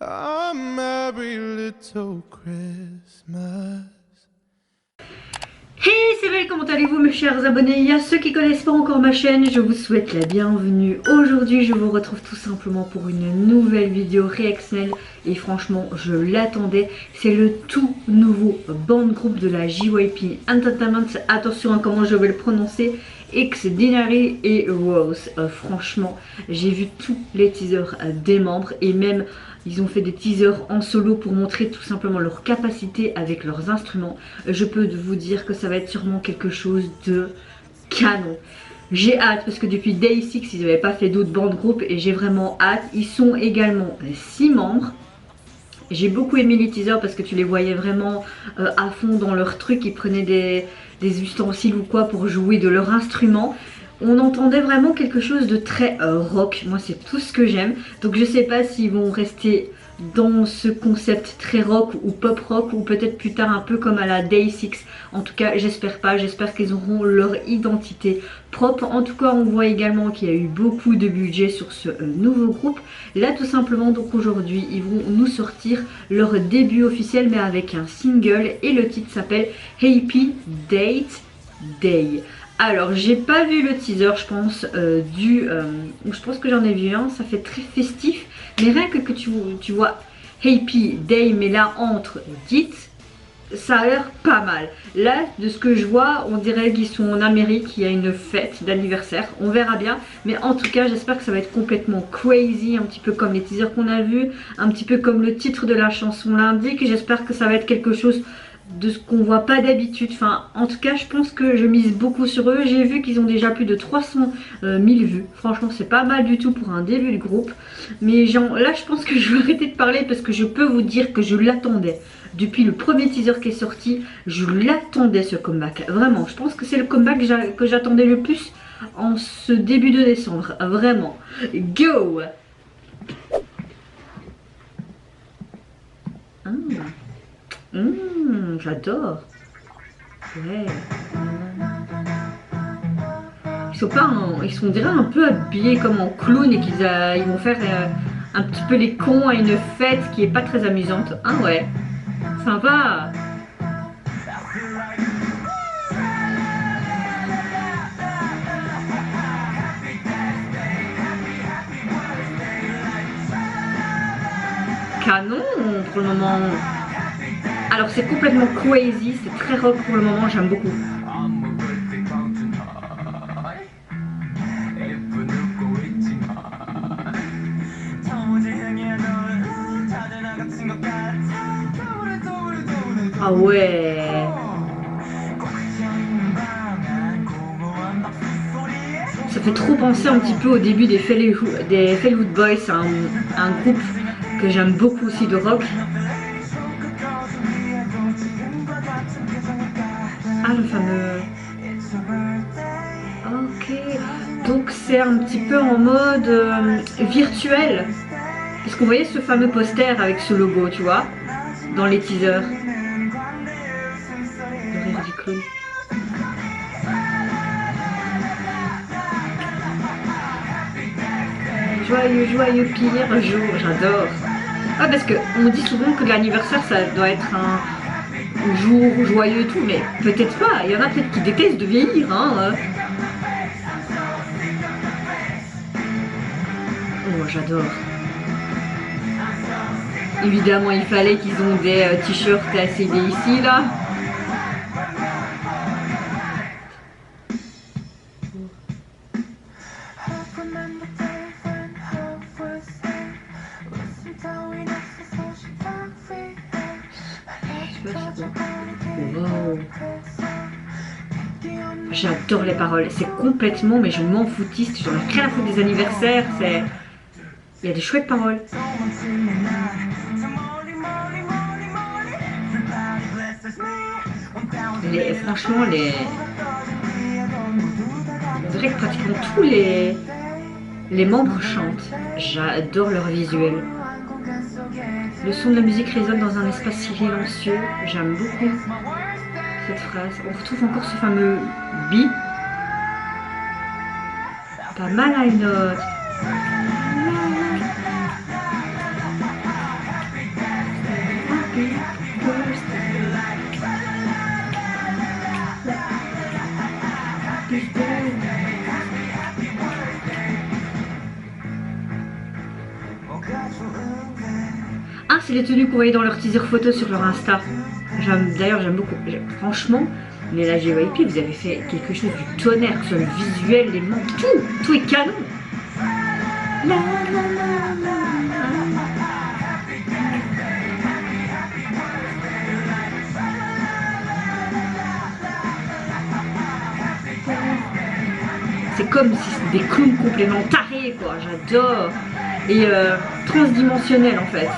A merry little Christmas. Hey, c'est Val, comment allez-vous mes chers abonnés? Il y a ceux qui connaissent pas encore ma chaîne, je vous souhaite la bienvenue. Aujourd'hui, je vous retrouve tout simplement pour une nouvelle vidéo réactionnelle et franchement, je l'attendais. C'est le tout nouveau band groupe de la JYP Entertainment. Attention à comment je vais le prononcer. Extraordinary et Rose. Franchement, j'ai vu tous les teasers des membres et même ils ont fait des teasers en solo pour montrer tout simplement leur capacité avec leurs instruments. Je peux vous dire que ça va être sûrement quelque chose de canon. J'ai hâte parce que depuis Day 6 ils n'avaient pas fait d'autres bandes groupes et j'ai vraiment hâte. Ils sont également 6 membres. J'ai beaucoup aimé les teasers parce que tu les voyais vraiment à fond dans leur truc. Ils prenaient des ustensiles ou quoi pour jouer de leur instrument. On entendait vraiment quelque chose de très rock. Moi, c'est tout ce que j'aime. Donc, je sais pas s'ils vont rester dans ce concept très rock ou pop rock ou peut-être plus tard un peu comme à la Day 6. En tout cas, j'espère pas. J'espère qu'ils auront leur identité propre. En tout cas, on voit également qu'il y a eu beaucoup de budget sur ce nouveau groupe. Là, tout simplement, donc aujourd'hui, ils vont nous sortir leur début officiel mais avec un single et le titre s'appelle Happy Date Day. Alors, j'ai pas vu le teaser, je pense, je pense que j'en ai vu un, ça fait très festif, mais rien que tu vois Happy Day, mais là entre Dit, ça a l'air pas mal. Là, de ce que je vois, on dirait qu'ils sont en Amérique, il y a une fête d'anniversaire, on verra bien, mais en tout cas, j'espère que ça va être complètement crazy, un petit peu comme les teasers qu'on a vus, un petit peu comme le titre de la chanson l'indique, j'espère que ça va être quelque chose de ce qu'on voit pas d'habitude. Enfin, en tout cas, je pense que je mise beaucoup sur eux. J'ai vu qu'ils ont déjà plus de 300 000 vues. Franchement, c'est pas mal du tout pour un début de groupe. Mais là, je pense que je vais arrêter de parler parce que je peux vous dire que je l'attendais. Depuis le premier teaser qui est sorti, je l'attendais ce comeback. Vraiment, je pense que c'est le comeback que j'attendais le plus en ce début de décembre. Vraiment. Go! J'adore. Ouais. Ils sont dirait un peu habillés comme en clown et ils vont faire un petit peu les cons à une fête qui est pas très amusante. Ah ouais. Sympa. Canon pour le moment. Alors c'est complètement crazy, c'est très rock pour le moment, j'aime beaucoup. Ah ouais. Ça fait trop penser un petit peu au début des Fellout Boys, un groupe que j'aime beaucoup aussi de rock. Ah, le fameux... Ok, donc c'est un petit peu en mode virtuel. Parce qu'on voyait ce fameux poster avec ce logo, tu vois, dans les teasers. Le rire du clown. Joyeux, joyeux pire jour, j'adore. Ah, parce qu'on dit souvent que l'anniversaire, ça doit être un jour joyeux et tout, mais peut-être pas. Il y en a peut-être qui détestent de vieillir, hein. Oh, j'adore. Évidemment, il fallait qu'ils ont des t-shirts ACD ici, là. Wow. J'adore les paroles, c'est complètement, mais je m'en foutiste, j'en ai rien à foutre des anniversaires, il y a des chouettes paroles. Franchement, on dirait que pratiquement tous les membres chantent. J'adore leur visuel. Le son de la musique résonne dans un espace silencieux. J'aime beaucoup cette phrase. On retrouve encore ce fameux bi. Pas mal à une note. Ah, c'est les tenues qu'on voyait dans leur teaser photo sur leur Insta. D'ailleurs, j'aime beaucoup. Franchement, mais la JYP, vous avez fait quelque chose du tonnerre, que ce soit le visuel, les membres, tout est canon. La, la, la, la. C'est comme si c'était des clowns complémentaires, quoi. J'adore. Et transdimensionnel en fait.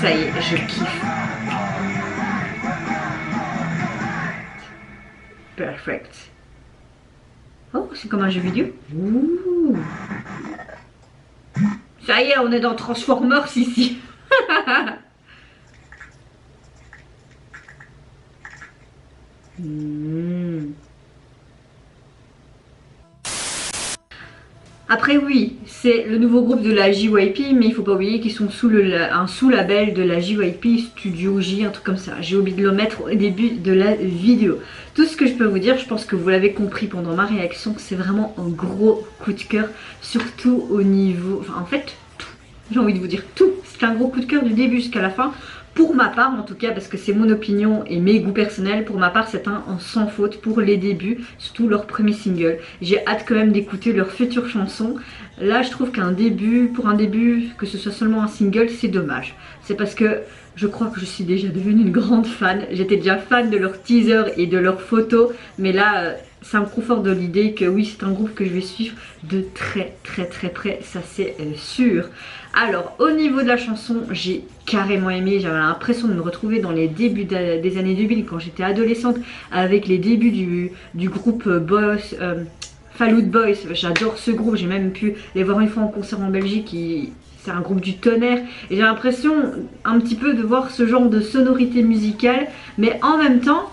Ça y est, je kiffe. Perfect. Oh, c'est comme un jeu vidéo. Ouh. Ça y est, on est dans Transformers ici. Après oui, c'est le nouveau groupe de la JYP, mais il faut pas oublier qu'ils sont sous un sous-label de la JYP Studio J, un truc comme ça. J'ai oublié de le mettre au début de la vidéo. Tout ce que je peux vous dire, je pense que vous l'avez compris pendant ma réaction, c'est vraiment un gros coup de cœur, surtout au niveau... Enfin en fait, tout. J'ai envie de vous dire tout. C'est un gros coup de cœur du début jusqu'à la fin. Pour ma part en tout cas, parce que c'est mon opinion et mes goûts personnels, pour ma part c'est un sans faute pour les débuts, surtout leur premier single. J'ai hâte quand même d'écouter leurs futures chansons. Là je trouve qu'un début, pour un début, que ce soit seulement un single, c'est dommage. C'est parce que je crois que je suis déjà devenue une grande fan. J'étais déjà fan de leurs teasers et de leurs photos, mais là ça me conforte de l'idée que oui, c'est un groupe que je vais suivre de très près, ça c'est sûr. Alors au niveau de la chanson, j'ai carrément aimé, j'avais l'impression de me retrouver dans les débuts des années 2000 quand j'étais adolescente, avec les débuts du groupe Fall Out Boy. J'adore ce groupe, j'ai même pu les voir une fois en concert en Belgique. C'est un groupe du tonnerre et j'ai l'impression un petit peu de voir ce genre de sonorité musicale, mais en même temps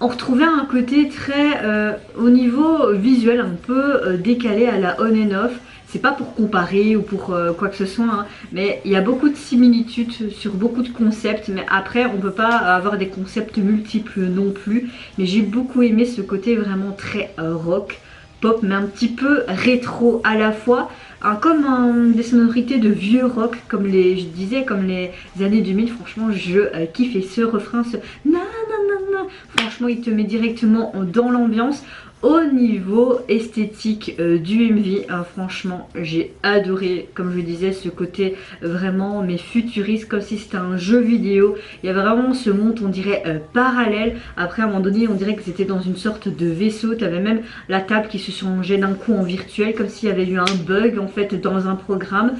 on retrouvait un côté très au niveau visuel un peu décalé à la on and off. C'est pas pour comparer ou pour quoi que ce soit, hein, mais il y a beaucoup de similitudes sur beaucoup de concepts, mais après on peut pas avoir des concepts multiples non plus. Mais j'ai beaucoup aimé ce côté vraiment très rock, pop, mais un petit peu rétro à la fois, hein, comme des sonorités de vieux rock, comme je disais, comme les années 2000. Franchement je kiffe, et ce refrain, ce na na na na, franchement il te met directement dans l'ambiance. Au niveau esthétique du MV, franchement j'ai adoré, comme je disais, ce côté vraiment mais futuriste, comme si c'était un jeu vidéo. Il y a vraiment ce monde, on dirait parallèle. Après à un moment donné on dirait que c'était dans une sorte de vaisseau. Tu avais même la table qui se changeait d'un coup en virtuel, comme s'il y avait eu un bug en fait dans un programme.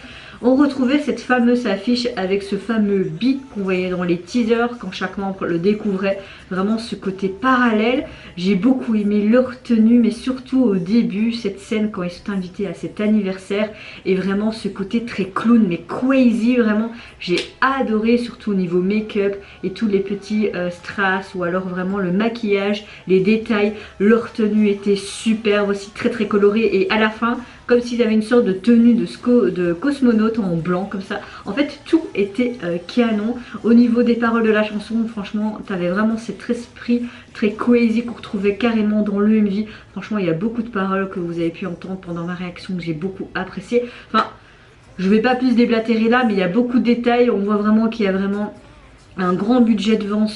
On retrouvait cette fameuse affiche avec ce fameux beat qu'on voyait dans les teasers quand chaque membre le découvrait. Vraiment ce côté parallèle. J'ai beaucoup aimé leur tenue, mais surtout au début, cette scène quand ils sont invités à cet anniversaire. Et vraiment ce côté très clown mais crazy, vraiment j'ai adoré, surtout au niveau make-up et tous les petits strass, ou alors vraiment le maquillage, les détails. Leur tenue était superbe aussi, très colorée, et à la fin comme s'ils avaient une sorte de tenue de cosmonaute en blanc comme ça. En fait tout était canon. Au niveau des paroles de la chanson, franchement t'avais vraiment cet esprit très crazy qu'on retrouvait carrément dans le MV. Franchement il y a beaucoup de paroles que vous avez pu entendre pendant ma réaction que j'ai beaucoup apprécié. Enfin je vais pas plus déblatérer là, mais il y a beaucoup de détails. On voit vraiment qu'il y a vraiment un grand budget devant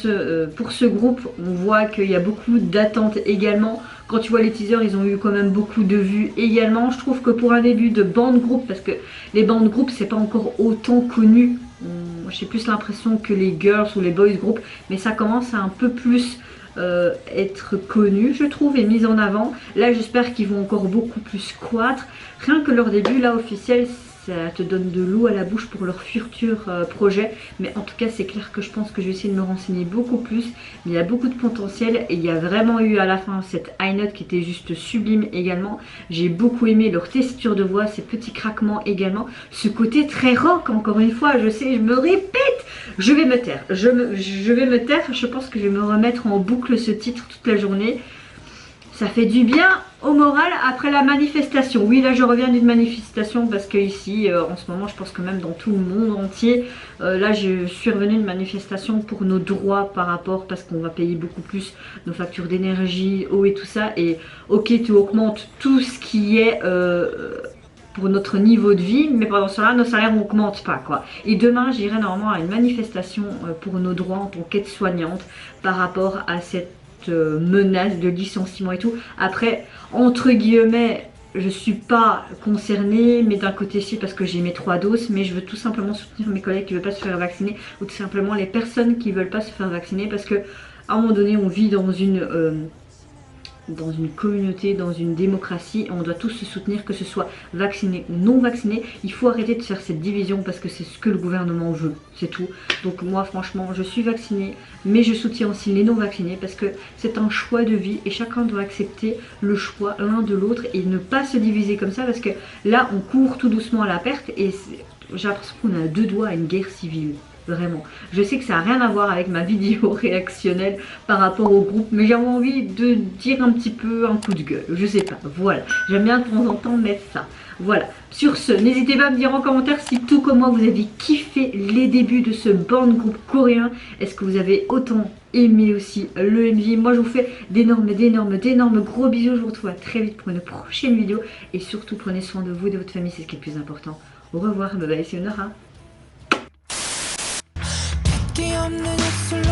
pour ce groupe. On voit qu'il y a beaucoup d'attentes également. Quand tu vois les teasers, ils ont eu quand même beaucoup de vues également. Je trouve que pour un début de bande groupe, parce que les bandes groupes c'est pas encore autant connu, j'ai plus l'impression que les girls ou les boys group, mais ça commence à un peu plus être connu je trouve, et mis en avant. Là j'espère qu'ils vont encore beaucoup plus croître. Rien que leur début là officiel, ça te donne de l'eau à la bouche pour leur futur projet. Mais en tout cas c'est clair que je pense que je vais essayer de me renseigner beaucoup plus. Il y a beaucoup de potentiel, et il y a vraiment eu à la fin cette high note qui était juste sublime également. J'ai beaucoup aimé leur texture de voix, ces petits craquements également, ce côté très rock. Encore une fois je sais, je me répète, je vais me taire, je vais me taire. Je pense que je vais me remettre en boucle ce titre toute la journée. ça fait du bien au moral après la manifestation. Oui, là je reviens d'une manifestation parce que ici, en ce moment, je pense que même dans tout le monde entier, là je suis revenue d'une manifestation pour nos droits par rapport, parce qu'on va payer beaucoup plus nos factures d'énergie, eau et tout ça. Et ok, tu augmentes tout ce qui est pour notre niveau de vie, mais pendant cela, nos salaires n'augmentent pas, quoi. Et demain, j'irai normalement à une manifestation pour nos droits en tant qu'aide-soignante par rapport à cette menace de licenciement et tout. Après, entre guillemets, je suis pas concernée, mais d'un côté si, parce que j'ai mes 3 doses, mais je veux tout simplement soutenir mes collègues qui ne veulent pas se faire vacciner, ou tout simplement les personnes qui ne veulent pas se faire vacciner, parce que à un moment donné, on vit dans une communauté, dans une démocratie, on doit tous se soutenir, que ce soit vacciné ou non vacciné. Il faut arrêter de faire cette division parce que c'est ce que le gouvernement veut, c'est tout. Donc moi franchement, je suis vaccinée, mais je soutiens aussi les non vaccinés parce que c'est un choix de vie et chacun doit accepter le choix l'un de l'autre et ne pas se diviser comme ça, parce que là on court tout doucement à la perte et j'ai l'impression qu'on a à 2 doigts à une guerre civile. Vraiment. Je sais que ça n'a rien à voir avec ma vidéo réactionnelle par rapport au groupe, mais j'avais envie de dire un petit peu un coup de gueule. Je sais pas, voilà. J'aime bien de temps en temps mettre ça. Voilà. Sur ce, n'hésitez pas à me dire en commentaire si tout comme moi vous avez kiffé les débuts de ce band groupe coréen. Est-ce que vous avez autant aimé aussi le MV? Moi je vous fais d'énormes gros bisous. Je vous retrouve très vite pour une prochaine vidéo. Et surtout prenez soin de vous et de votre famille, c'est ce qui est le plus important. Au revoir, bye bye, c'est Nora. 없는 입술